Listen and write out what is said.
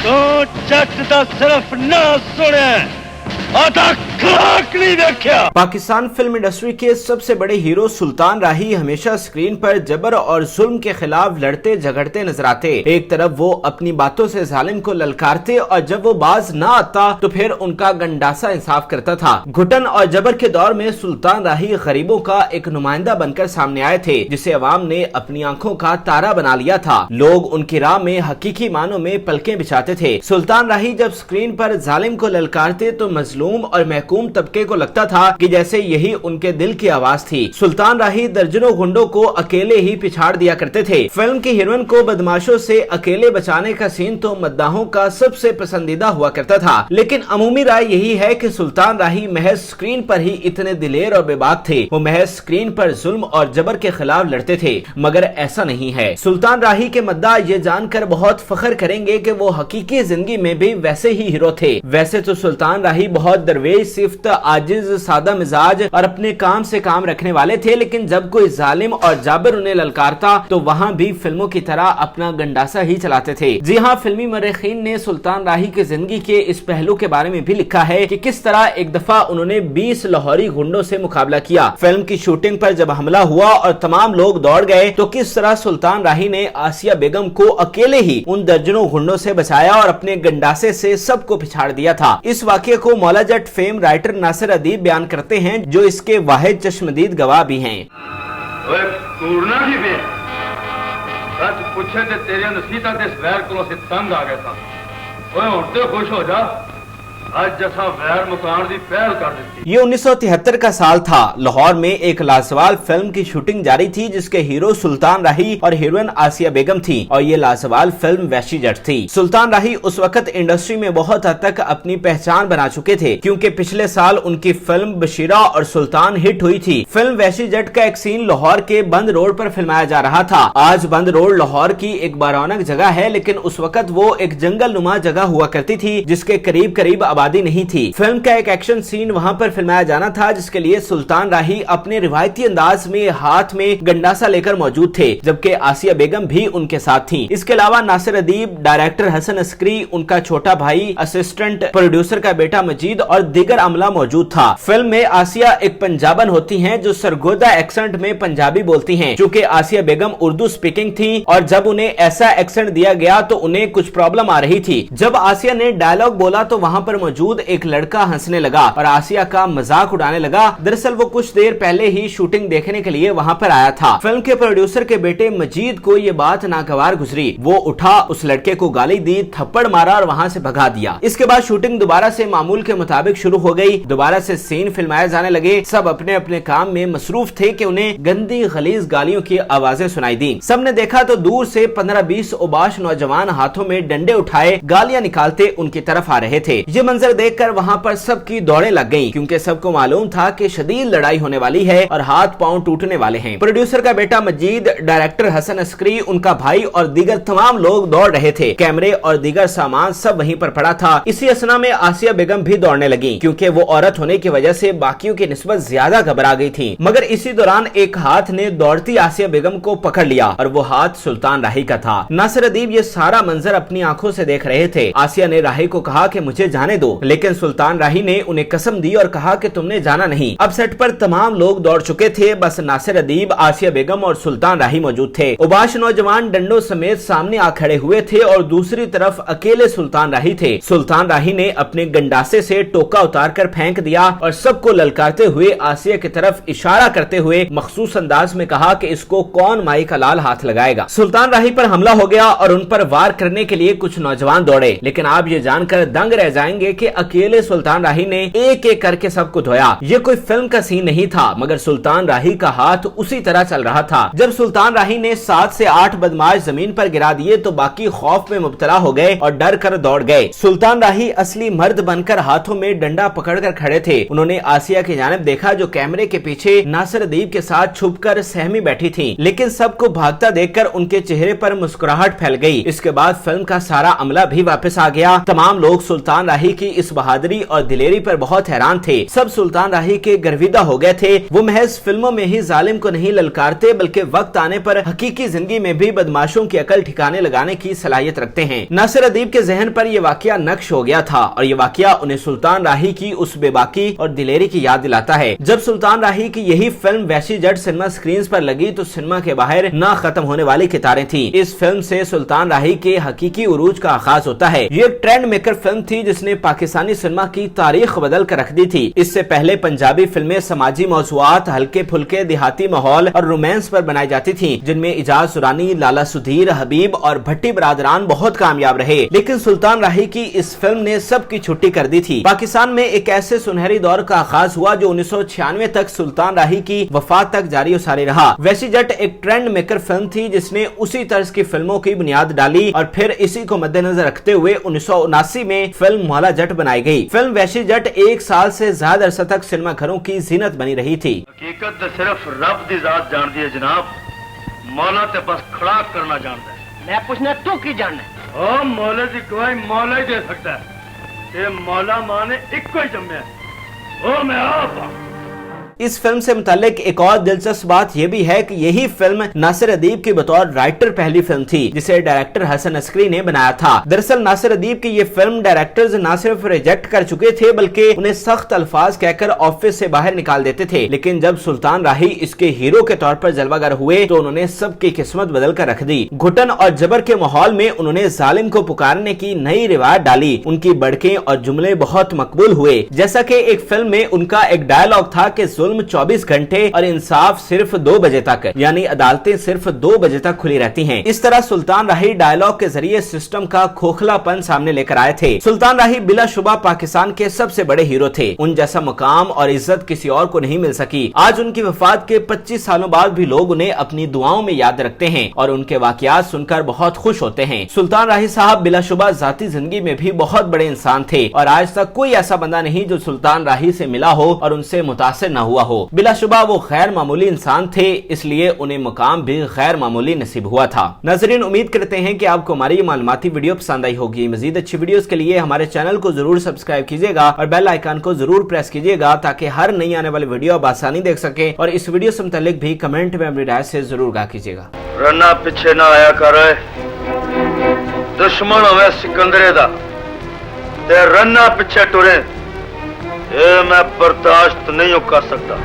तो जट दा सिर्फ ना सुने पाकिस्तान फिल्म इंडस्ट्री के सबसे बड़े हीरो सुल्तान राही हमेशा स्क्रीन पर जबर और जुल्म के खिलाफ लड़ते झगड़ते नजर आते। एक तरफ वो अपनी बातों से जालिम को ललकारते और जब वो बाज ना आता तो फिर उनका गंडासा इंसाफ करता था। घुटन और जबर के दौर में सुल्तान राही गरीबों का एक नुमाइंदा बनकर सामने आए थे, जिसे अवाम ने अपनी आंखों का तारा बना लिया था। लोग उनकी राह में हकीकी मानों में पलकें बिछाते थे। सुल्तान राही जब स्क्रीन पर जालिम को ललकारते तो मजलूम और महकूम तबके को लगता था कि जैसे यही उनके दिल की आवाज थी। सुल्तान राही दर्जनों गुंडों को अकेले ही पिछाड़ दिया करते थे। फिल्म की हीरोइन को बदमाशों से अकेले बचाने का सीन तो मद्दाहों का सबसे पसंदीदा हुआ करता था, लेकिन अमूमी राय यही है कि सुल्तान राही महज स्क्रीन पर ही इतने दिलेर और बेबाक थे। वो महज स्क्रीन पर जुल्म और जबर के खिलाफ लड़ते थे, मगर ऐसा नहीं है। सुल्तान राही के मद्दा ये जानकर बहुत फख्र करेंगे कि वो हकीकी जिंदगी में भी वैसे ही हीरो थे। वैसे तो सुल्तान राही बहुत दरवेश, सिफ्त, आजिज, सादा मिजाज और अपने काम से काम रखने वाले थे, लेकिन जब कोई जालिम और जाबिर उन्हें ललकारता तो वहाँ भी फिल्मों की तरह अपना गंडासा ही चलाते थे। जी हाँ, फिल्मी मर्रिखीन ने सुल्तान राही की जिंदगी के इस पहलू के बारे में भी लिखा है कि किस तरह एक दफा उन्होंने 20 लाहौरी गुंडों से मुकाबला किया। फिल्म की शूटिंग पर जब हमला हुआ और तमाम लोग दौड़ गए तो किस तरह सुल्तान राही ने आसिया बेगम को अकेले ही उन दर्जनों गुंडों से बचाया और अपने गंडासे से सबको पिछाड़ दिया था। इस वाकये को मौला जट फेम राइटर नासिर अदीब बयान करते हैं, जो इसके वाहिद चश्मदीद गवाह भी हैं। सच पूछे ते तेरे नसीहतां दे वैर कोलों से तंग आ गया था। ओए हुण ते खुश हो जा, आज जैसा वैर मुकान दी पहल कर दी। ये 1973 का साल था। लाहौर में एक लाजवाब फिल्म की शूटिंग जारी थी, जिसके हीरो सुल्तान राही और हीरोइन आसिया बेगम थी, और ये लाजवाब फिल्म वैशी जट थी। सुल्तान राही उस वक्त इंडस्ट्री में बहुत हद तक अपनी पहचान बना चुके थे, क्योंकि पिछले साल उनकी फिल्म बशीरा और सुल्तान हिट हुई थी। फिल्म वैशी जट का एक सीन लाहौर के बंद रोड पर फिल्माया जा रहा था। आज बंद रोड लाहौर की एक बारौनक जगह है, लेकिन उस वक्त वो एक जंगल नुमा जगह हुआ करती थी, जिसके करीब करीब आबादी नहीं थी। फिल्म का एक एक्शन सीन वहां पर फिल्माया जाना था, जिसके लिए सुल्तान राही अपने रिवायती अंदाज में हाथ में गंडासा लेकर मौजूद थे, जबकि आसिया बेगम भी उनके साथ थी। इसके अलावा नासिर अदीब, डायरेक्टर हसन अस्करी, उनका छोटा भाई, असिस्टेंट प्रोड्यूसर का बेटा मजीद और दीगर अमला मौजूद था। फिल्म में आसिया एक पंजाबन होती हैं, जो सरगोदा एक्सेंट में पंजाबी बोलती हैं। चूंकि आसिया बेगम उर्दू स्पीकिंग थी और जब उन्हें ऐसा एक्सेंट दिया गया तो उन्हें कुछ प्रॉब्लम आ रही थी। जब आसिया ने डायलॉग बोला तो वहां पर मौजूद एक लड़का हंसने लगा और आसिया का मजाक उड़ाने लगा। दरअसल वो कुछ देर पहले ही शूटिंग देखने के लिए वहां पर आया था। फिल्म के प्रोड्यूसर के बेटे मजीद को ये बात नागवार गुजरी। वो उठा, उस लड़के को गाली दी, थप्पड़ मारा और वहां से भगा दिया। इसके बाद शूटिंग दोबारा से मामूल के मुताबिक शुरू हो गई। दोबारा से सीन फिल्माए जाने लगे। सब अपने अपने काम में मसरूफ थे कि उन्हें गंदी गलीज गालियों की आवाजें सुनाई दी। सबने देखा तो दूर से 15-20 उबाश नौजवान हाथों में डंडे उठाए गालियां निकालते उनकी तरफ आ रहे थे। ये मंजर देखकर वहां पर सबकी दौड़ें लग गईं, क्योंकि सबको मालूम था कि शदीद लड़ाई होने वाली है और हाथ पांव टूटने वाले हैं। प्रोड्यूसर का बेटा मजीद, डायरेक्टर हसन अस्करी, उनका भाई और दीगर तमाम लोग दौड़ रहे थे। कैमरे और दीगर सामान सब वहीं पर पड़ा था। इसी असना में आसिया बेगम भी दौड़ने लगी, क्योंकि वो औरत होने की वजह से बाकियों की निस्बत ज्यादा घबरा गई थी। मगर इसी दौरान एक हाथ ने दौड़ती आसिया बेगम को पकड़ लिया और वो हाथ सुल्तान राही का था। नासिर अदीब ये सारा मंजर अपनी आंखों से देख रहे थे। आसिया ने राही को कहा कि मुझे जाने दो, लेकिन सुल्तान राही ने उन्हें कसम दी और कहा कि तुमने जाना नहीं। अब सेट पर तमाम लोग दौड़ चुके थे, बस नासिर अदीब, आसिया बेगम और सुल्तान राही मौजूद थे। उबाश नौजवान डंडों समेत सामने आ खड़े हुए थे और दूसरी तरफ अकेले सुल्तान राही थे। सुल्तान राही ने अपने गंडासे से टोका उतार कर फेंक दिया और सबको ललकारते हुए आसिया की तरफ इशारा करते हुए मखसूस अंदाज में कहा कि इसको कौन माई का लाल हाथ लगाएगा। सुल्तान राही पर हमला हो गया और उन पर वार करने के लिए कुछ नौजवान दौड़े, लेकिन आप ये जानकर दंग रह जाएंगे कि अकेले सुल्तान राही ने एक एक करके सबको धोया। ये कोई फिल्म का सीन नहीं था, मगर सुल्तान राही का हाथ उसी तरह चल रहा था। जब सुल्तान राही ने 7 से 8 बदमाश जमीन पर गिरा दिए तो बाकी खौफ में मुब्तला हो गए और डर कर दौड़ गए। सुल्तान राही असली मर्द बनकर हाथों में डंडा पकड़कर खड़े थे। उन्होंने आसिया की जानिब देखा, जो कैमरे के पीछे नासिर अदीब के साथ छुपकर सहमी बैठी थी, लेकिन सबको भागता देखकर उनके चेहरे पर मुस्कुराहट फैल गई। इसके बाद फिल्म का सारा अमला भी वापस आ गया। तमाम लोग सुल्तान राही की की इस बहादुरी और दिलेरी पर बहुत हैरान थे। सब सुल्तान राही के गर्विदा हो गए थे। वो महज फिल्मों में ही जालिम को नहीं ललकारते बल्कि वक्त आने पर हकीकी जिंदगी में भी बदमाशों की अकल ठिकाने लगाने की सलाहियत रखते हैं। नासिर अदीब के जहन पर यह वाकया नक्श हो गया था और ये वाकया उन्हें सुल्तान राही की उस बेबाकी और दिलेरी की याद दिलाता है। जब सुल्तान राही की यही फिल्म वैशी जट सिनेमा स्क्रीन पर लगी तो सिनेमा के बाहर ना खत्म होने वाली कितारें थी। इस फिल्म से सुल्तान राही के हकीकी उरूज का आगाज होता है। ये एक ट्रेंड मेकर फिल्म थी जिसने पाकिस्तानी सिनेमा की तारीख बदल कर रख दी थी। इससे पहले पंजाबी फिल्में समाजी मौज़ूआत, हल्के फुल्के देहाती माहौल और रोमांस पर बनाई जाती थी, जिनमें इजाज सुरानी, लाला सुधीर, हबीब और भट्टी बरादरान बहुत कामयाब रहे। लेकिन सुल्तान राही की इस फिल्म ने सबकी छुट्टी कर दी थी। पाकिस्तान में एक ऐसे सुनहरी दौर का आगाज हुआ जो 1996 तक सुल्तान राही की वफात तक जारी और सारी रहा। वैशी जट एक ट्रेंड मेकर फिल्म थी जिसने उसी तर्ज की फिल्मों की बुनियाद डाली और फिर इसी को मद्देनजर रखते हुए 1979 में फिल्म मौला जट बनाई गई। फिल्म वैशी जट एक साल से ज्यादा अरसा तक सिनेमा घरों की जीनत बनी रही थी। हकीकत तो सिर्फ रब दी जात जानती है जनाब, मौला ते बस खड़ा करना जानता है। मैं पूछना तू की जानना है? ओ मौले की गवाही मौला ही दे सकता है। ये मौला मां ने इक्को ही जम्या है। ओ मैं आप इस फिल्म से मुतालिक एक और दिलचस्प बात यह भी है कि यही फिल्म नासिर अदीब की बतौर राइटर पहली फिल्म थी जिसे डायरेक्टर हसन अस्करी ने बनाया था। दरअसल नासिर अदीब की ये फिल्म डायरेक्टर्स न सिर्फ रिजेक्ट कर चुके थे बल्कि उन्हें सख्त अल्फाज कहकर ऑफिस से बाहर निकाल देते थे। लेकिन जब सुल्तान राही इसके हीरो के तौर पर जलवागर हुए तो उन्होंने सबकी किस्मत बदल कर रख दी। घुटन और जबर के माहौल में उन्होंने जालिम को पुकारने की नई रिवायत डाली। उनकी बड़के और जुमले बहुत मकबूल हुए। जैसा कि एक फिल्म में उनका एक डायलॉग था कि 24 घंटे और इंसाफ सिर्फ 2 बजे तक, यानी अदालतें सिर्फ 2 बजे तक खुली रहती हैं। इस तरह सुल्तान राही डायलॉग के जरिए सिस्टम का खोखलापन सामने लेकर आए थे। सुल्तान राही बिलाशुबा पाकिस्तान के सबसे बड़े हीरो थे। उन जैसा मुकाम और इज्जत किसी और को नहीं मिल सकी। आज उनकी वफात के 25 सालों बाद भी लोग उन्हें अपनी दुआओं में याद रखते हैं और उनके वाकयात सुनकर बहुत खुश होते हैं। सुल्तान राही साहब बिलाशुबा जाती जिंदगी में भी बहुत बड़े इंसान थे और आज तक कोई ऐसा बंदा नहीं जो सुल्तान राही से मिला हो और उनसे मुतासिर न हुआ हो। बिलाशुबा वो गैर मामूली इंसान थे, इसलिए उन्हें मुकाम भी गैर मामूली नसीब हुआ था। नाज़रीन, उम्मीद करते हैं कि आपको हमारी ये मालूमाती वीडियो पसंद आई होगी। मजीद अच्छी वीडियोस के लिए हमारे चैनल को जरूर सब्सक्राइब कीजिएगा और बेल आइकन को जरूर प्रेस कीजिएगा ताकि हर नई आने वाली वीडियो आप आसानी देख सके। और इस वीडियो से मुतालिक भी कमेंट में अपनी राय से जरूर गा कीजिएगा। रन्ना पीछे ना आया कर, दुश्मन होवे सिकंदरे दा ते रन्ना पीछे टुरे, ये मैं बर्दाश्त नहीं कर सकता।